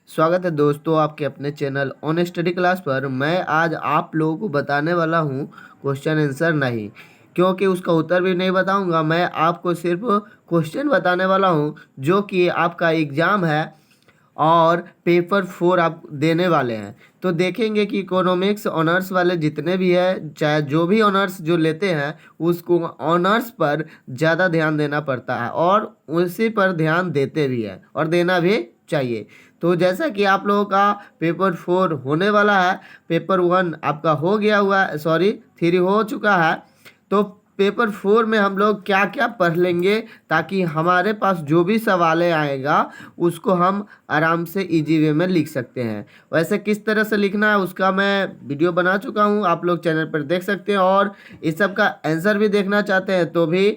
स्वागत है दोस्तों आपके अपने चैनल ऑन स्टडी क्लास पर। मैं आज आप लोगों को बताने वाला हूं क्वेश्चन आंसर नहीं, क्योंकि उसका उत्तर भी नहीं बताऊंगा। मैं आपको सिर्फ क्वेश्चन बताने वाला हूं जो कि आपका एग्ज़ाम है और पेपर 4 आप देने वाले हैं। तो देखेंगे कि इकोनॉमिक्स ऑनर्स वाले जितने भी हैं, चाहे जो भी ऑनर्स जो लेते हैं, उसको ऑनर्स पर ज़्यादा ध्यान देना पड़ता है और उसी पर ध्यान देते भी हैं और देना भी चाहिए। तो जैसा कि आप लोगों का पेपर 4 होने वाला है, पेपर 1 आपका हो गया हुआ है, सॉरी 3 हो चुका है। तो पेपर 4 में हम लोग क्या क्या पढ़ लेंगे ताकि हमारे पास जो भी सवालें आएगा उसको हम आराम से इजी वे में लिख सकते हैं। वैसे किस तरह से लिखना है उसका मैं वीडियो बना चुका हूँ, आप लोग चैनल पर देख सकते हैं। और इस सब का आंसर भी देखना चाहते हैं तो भी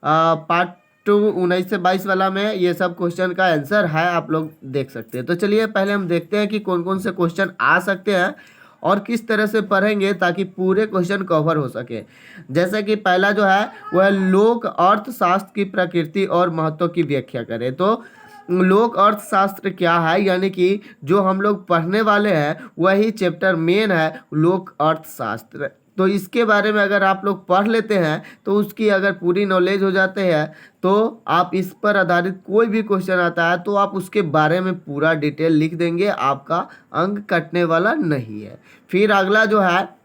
पार्ट 2 19 से 22 वाला में ये सब क्वेश्चन का आंसर है, आप लोग देख सकते हैं। तो चलिए पहले हम देखते हैं कि कौन कौन से क्वेश्चन आ सकते हैं और किस तरह से पढ़ेंगे ताकि पूरे क्वेश्चन कवर हो सके। जैसे कि पहला जो है वह लोक अर्थशास्त्र की प्रकृति और महत्व की व्याख्या करें। तो लोक अर्थशास्त्र क्या है, यानी कि जो हम लोग पढ़ने वाले हैं वही चैप्टर मेन है लोक अर्थशास्त्र। तो इसके बारे में अगर आप लोग पढ़ लेते हैं तो उसकी अगर पूरी नॉलेज हो जाते हैं तो आप इस पर आधारित कोई भी क्वेश्चन आता है तो आप उसके बारे में पूरा डिटेल लिख देंगे, आपका अंक कटने वाला नहीं है। फिर अगला जो है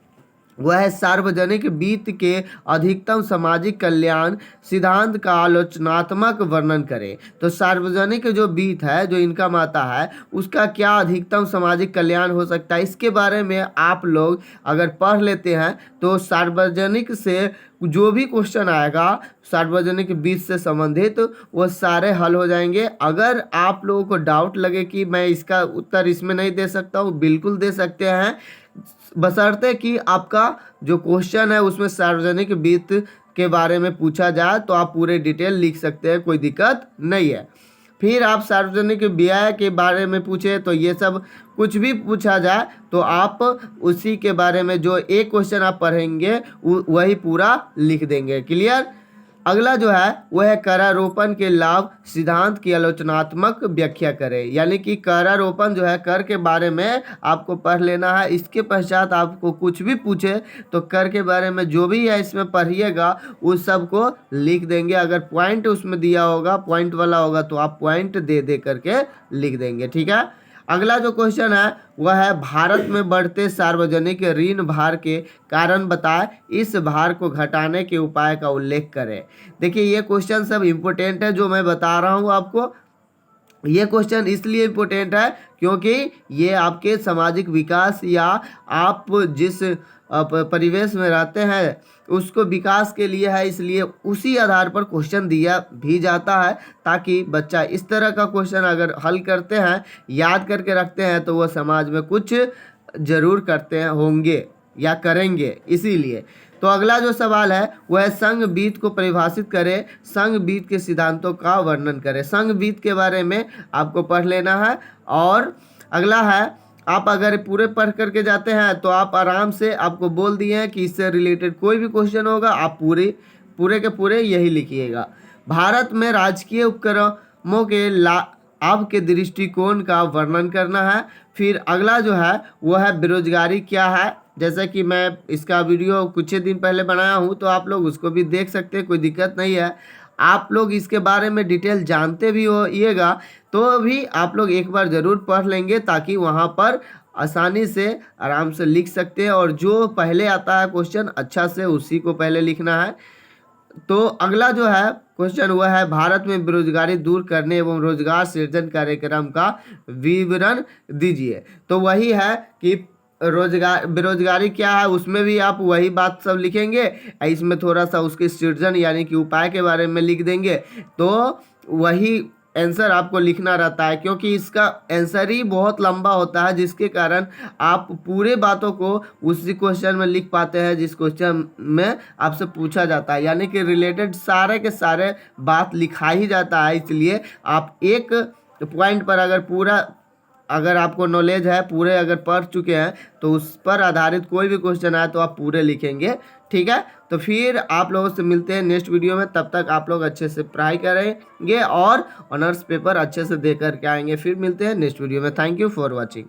वह है सार्वजनिक वित्त के अधिकतम सामाजिक कल्याण सिद्धांत का आलोचनात्मक वर्णन करें। तो सार्वजनिक जो वित्त है, जो इनकम आता है, उसका क्या अधिकतम सामाजिक कल्याण हो सकता है, इसके बारे में आप लोग अगर पढ़ लेते हैं तो सार्वजनिक से जो भी क्वेश्चन आएगा सार्वजनिक वित्त से संबंधित वो सारे हल हो जाएंगे। अगर आप लोगों को डाउट लगे कि मैं इसका उत्तर इसमें नहीं दे सकता हूँ, बिल्कुल दे सकते हैं, बशर्ते कि आपका जो क्वेश्चन है उसमें सार्वजनिक वित्त के बारे में पूछा जाए तो आप पूरे डिटेल लिख सकते हैं, कोई दिक्कत नहीं है। फिर आप सार्वजनिक व्यय के बारे में पूछे तो ये सब कुछ भी पूछा जाए तो आप उसी के बारे में जो एक क्वेश्चन आप पढ़ेंगे वही पूरा लिख देंगे। क्लियर। अगला जो है वह है करारोपण के लाभ सिद्धांत की आलोचनात्मक व्याख्या करें। यानी कि करारोपण जो है कर के बारे में आपको पढ़ लेना है। इसके पश्चात आपको कुछ भी पूछे तो कर के बारे में जो भी है इसमें पढ़िएगा उस सब को लिख देंगे। अगर पॉइंट उसमें दिया होगा, पॉइंट वाला होगा, तो आप पॉइंट दे दे करके लिख देंगे। ठीक है। अगला जो क्वेश्चन है वह है भारत में बढ़ते सार्वजनिक ऋण भार के कारण बताएं, इस भार को घटाने के उपाय का उल्लेख करें। देखिए ये क्वेश्चन सब इम्पोर्टेंट है जो मैं बता रहा हूँ आपको। ये क्वेश्चन इसलिए इम्पोर्टेंट है क्योंकि ये आपके सामाजिक विकास या आप जिस परिवेश में रहते हैं उसको विकास के लिए है, इसलिए उसी आधार पर क्वेश्चन दिया भी जाता है ताकि बच्चा इस तरह का क्वेश्चन अगर हल करते हैं, याद करके रखते हैं, तो वह समाज में कुछ जरूर करते हैं होंगे या करेंगे। इसीलिए तो अगला जो सवाल है वह संघ वित्त को परिभाषित करें, संघ वित्त के सिद्धांतों का वर्णन करें। संघ वित्त के बारे में आपको पढ़ लेना है। और अगला है, आप अगर पूरे पढ़ करके जाते हैं तो आप आराम से, आपको बोल दिए हैं कि इससे रिलेटेड कोई भी क्वेश्चन होगा आप पूरे के पूरे यही लिखिएगा। भारत में राजकीय उपक्रमों के लाभ के दृष्टिकोण का वर्णन करना है। फिर अगला जो है वह है बेरोजगारी क्या है। जैसे कि मैं इसका वीडियो कुछ ही दिन पहले बनाया हूँ तो आप लोग उसको भी देख सकते हैं, कोई दिक्कत नहीं है। आप लोग इसके बारे में डिटेल जानते भी होइएगा तो भी आप लोग एक बार ज़रूर पढ़ लेंगे ताकि वहाँ पर आसानी से आराम से लिख सकते हैं। और जो पहले आता है क्वेश्चन अच्छा से उसी को पहले लिखना है। तो अगला जो है क्वेश्चन वह है भारत में बेरोजगारी दूर करने एवं रोजगार सृजन कार्यक्रम का विवरण दीजिए। तो वही है कि रोजगार बेरोजगारी क्या है, उसमें भी आप वही बात सब लिखेंगे, इसमें थोड़ा सा उसके सृजन यानी कि उपाय के बारे में लिख देंगे। तो वही आंसर आपको लिखना रहता है क्योंकि इसका आंसर ही बहुत लंबा होता है, जिसके कारण आप पूरे बातों को उसी क्वेश्चन में लिख पाते हैं जिस क्वेश्चन में आपसे पूछा जाता है। यानी कि रिलेटेड सारे के सारे बात लिखा ही जाता है। इसलिए आप एक पॉइंट पर अगर आपको नॉलेज है, पूरे अगर पढ़ चुके हैं तो उस पर आधारित कोई भी क्वेश्चन आए तो आप पूरे लिखेंगे ठीक है, तो फिर आप लोगों से मिलते हैं नेक्स्ट वीडियो में। तब तक आप लोग अच्छे से पढ़ाई करेंगे और ऑनर्स पेपर अच्छे से दे करके आएंगे। फिर मिलते हैं नेक्स्ट वीडियो में। Thank you for watching.